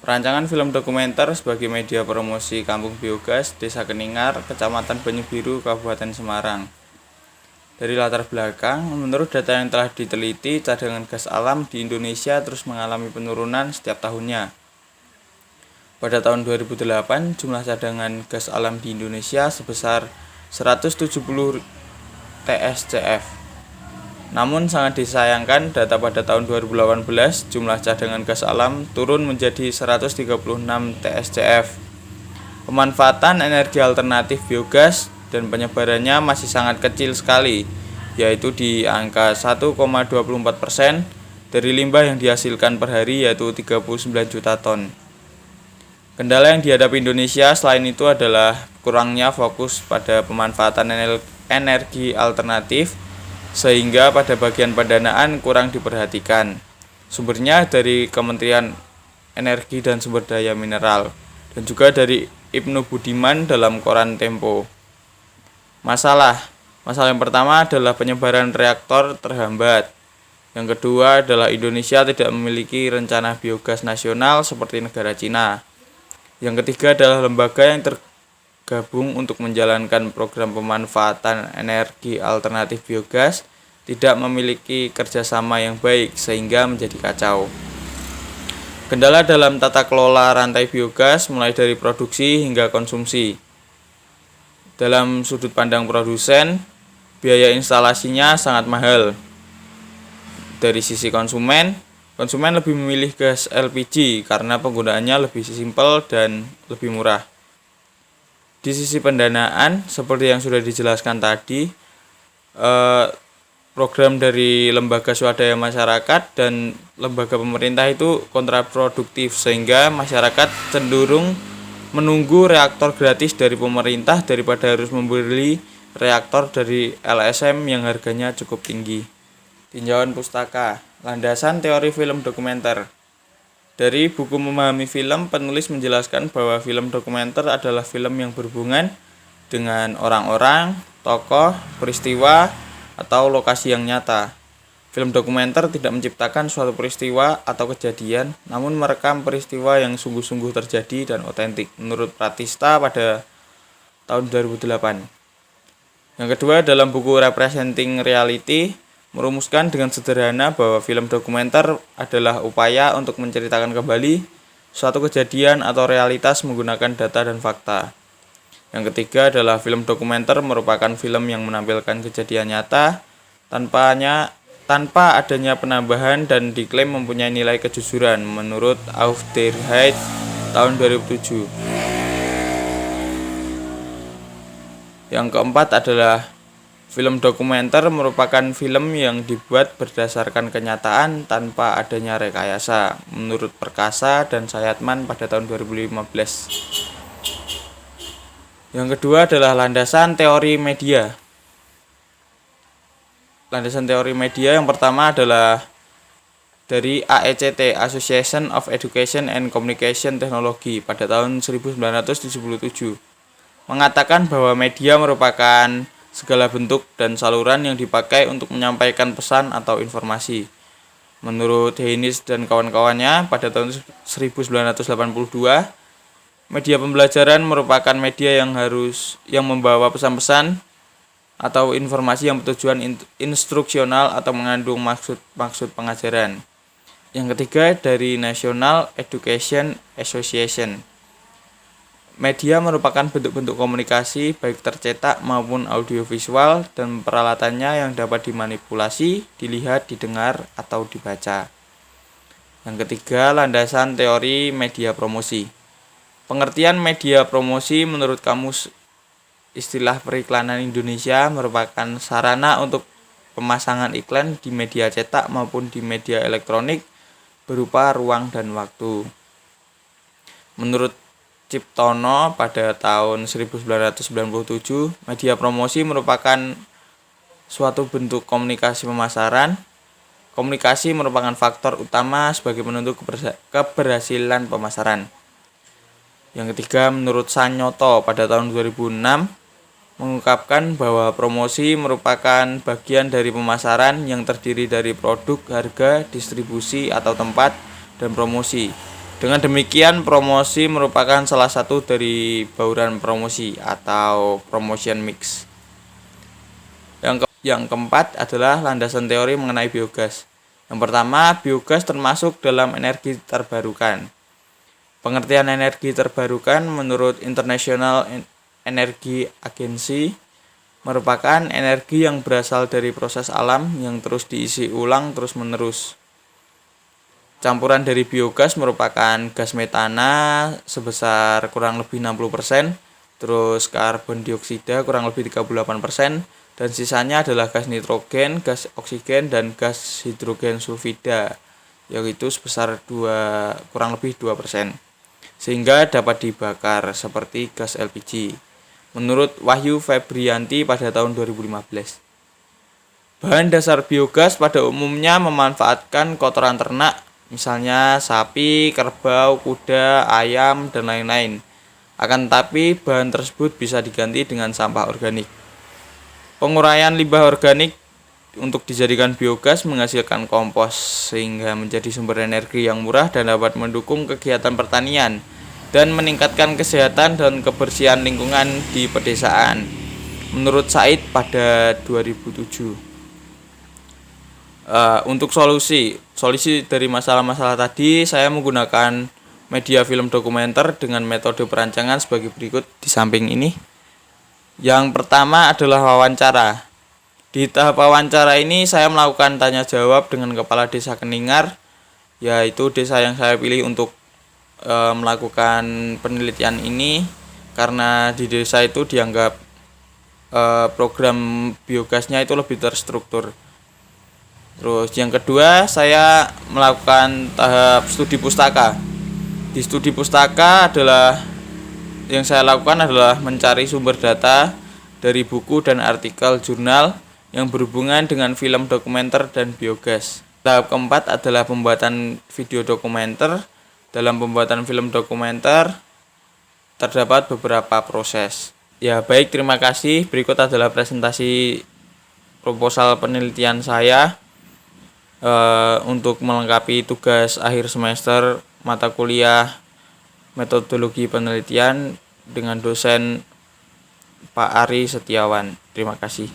Perancangan film dokumenter sebagai media promosi Kampung Biogas, Desa Keningar, Kecamatan Banyu Kabupaten Semarang. Dari latar belakang, menurut data yang telah diteliti, cadangan gas alam di Indonesia terus mengalami penurunan setiap tahunnya. Pada tahun 2008, jumlah cadangan gas alam di Indonesia sebesar 170 TSCF. Namun sangat disayangkan data pada tahun 2018 jumlah cadangan gas alam turun menjadi 136 TSCF. Pemanfaatan energi alternatif biogas dan penyebarannya masih sangat kecil sekali, yaitu di angka 1,24% dari limbah yang dihasilkan per hari, yaitu 39 juta ton. Kendala yang dihadapi Indonesia selain itu adalah kurangnya fokus pada pemanfaatan energi alternatif, sehingga pada bagian pendanaan kurang diperhatikan. Sumbernya dari Kementerian Energi dan Sumber Daya Mineral dan juga dari Ibnu Budiman dalam koran Tempo. Masalah yang pertama adalah penyebaran reaktor terhambat. Yang kedua adalah Indonesia tidak memiliki rencana biogas nasional seperti negara Cina. Yang ketiga adalah lembaga yang tergabung untuk menjalankan program pemanfaatan energi alternatif biogas tidak memiliki kerjasama yang baik sehingga menjadi kacau. Kendala dalam tata kelola rantai biogas mulai dari produksi hingga konsumsi. Dalam sudut pandang produsen, biaya instalasinya sangat mahal. Dari sisi konsumen lebih memilih gas LPG karena penggunaannya lebih simpel dan lebih murah. Di sisi pendanaan, seperti yang sudah dijelaskan tadi, program dari lembaga swadaya masyarakat dan lembaga pemerintah itu kontraproduktif, sehingga masyarakat cenderung menunggu reaktor gratis dari pemerintah daripada harus membeli reaktor dari LSM yang harganya cukup tinggi. Tinjauan pustaka, landasan teori film dokumenter. Dari buku Memahami Film, penulis menjelaskan bahwa film dokumenter adalah film yang berhubungan dengan orang-orang, tokoh, peristiwa, atau lokasi yang nyata. Film dokumenter tidak menciptakan suatu peristiwa atau kejadian, namun merekam peristiwa yang sungguh-sungguh terjadi dan otentik, menurut Pratista pada tahun 2008. Yang kedua, dalam buku Representing Reality, merumuskan dengan sederhana bahwa film dokumenter adalah upaya untuk menceritakan kembali suatu kejadian atau realitas menggunakan data dan fakta. Yang ketiga adalah film dokumenter merupakan film yang menampilkan kejadian nyata tanpa adanya penambahan dan diklaim mempunyai nilai kejujuran menurut Auf der Heide tahun 2007. Yang keempat adalah film dokumenter merupakan film yang dibuat berdasarkan kenyataan tanpa adanya rekayasa menurut Perkasa dan Sayatman pada tahun 2015. Yang kedua adalah landasan teori media. Landasan teori media yang pertama adalah dari AECT, Association of Education and Communication Technology pada tahun 1977. Mengatakan bahwa media merupakan segala bentuk dan saluran yang dipakai untuk menyampaikan pesan atau informasi. Menurut Heinis dan kawan-kawannya pada tahun 1982, media pembelajaran merupakan media yang membawa pesan-pesan atau informasi yang bertujuan instruksional atau mengandung maksud pengajaran. Yang ketiga dari National Education Association. Media merupakan bentuk-bentuk komunikasi baik tercetak maupun audiovisual dan peralatannya yang dapat dimanipulasi, dilihat, didengar, atau dibaca. Yang ketiga, landasan teori media promosi. Pengertian media promosi menurut Kamus Istilah Periklanan Indonesia merupakan sarana untuk pemasangan iklan di media cetak maupun di media elektronik berupa ruang dan waktu. Menurut Ciptono pada tahun 1997, media promosi merupakan suatu bentuk komunikasi pemasaran. Komunikasi merupakan faktor utama sebagai penentu keberhasilan pemasaran. Yang ketiga, menurut Sanyoto pada tahun 2006, mengungkapkan bahwa promosi merupakan bagian dari pemasaran yang terdiri dari produk, harga, distribusi atau tempat, dan promosi. Dengan demikian, promosi merupakan salah satu dari bauran promosi atau promotion mix. Yang keempat adalah landasan teori mengenai biogas. Yang pertama, biogas termasuk dalam energi terbarukan. Pengertian energi terbarukan menurut International Energy Agency merupakan energi yang berasal dari proses alam yang terus diisi ulang terus-menerus. Campuran dari biogas merupakan gas metana sebesar kurang lebih 60%, terus karbon dioksida kurang lebih 38%, dan sisanya adalah gas nitrogen, gas oksigen, dan gas hidrogen sulfida, yaitu sebesar kurang lebih 2%, sehingga dapat dibakar seperti gas LPG. Menurut Wahyu Febrianti pada tahun 2015. Bahan dasar biogas pada umumnya memanfaatkan kotoran ternak, misalnya sapi, kerbau, kuda, ayam, dan lain-lain. Akan tetapi, bahan tersebut bisa diganti dengan sampah organik. Penguraian limbah organik untuk dijadikan biogas menghasilkan kompos, sehingga menjadi sumber energi yang murah dan dapat mendukung kegiatan pertanian dan meningkatkan kesehatan dan kebersihan lingkungan di pedesaan. Menurut Said pada 2007. Untuk solusi dari masalah-masalah tadi, saya menggunakan media film dokumenter dengan metode perancangan sebagai berikut di samping ini. Yang pertama adalah wawancara. Di tahap wawancara ini saya melakukan tanya jawab dengan kepala desa Keningar, yaitu desa yang saya pilih untuk melakukan penelitian ini karena di desa itu dianggap program biogasnya itu lebih terstruktur. Terus yang kedua, saya melakukan tahap studi pustaka. Di studi pustaka yang saya lakukan adalah mencari sumber data dari buku dan artikel jurnal yang berhubungan dengan film dokumenter dan biogas. Tahap keempat adalah pembuatan video dokumenter. Dalam pembuatan film dokumenter terdapat beberapa proses. Ya baik, terima kasih. Berikut adalah presentasi proposal penelitian saya untuk melengkapi tugas akhir semester mata kuliah metodologi penelitian dengan dosen Pak Ari Setiawan. Terima kasih.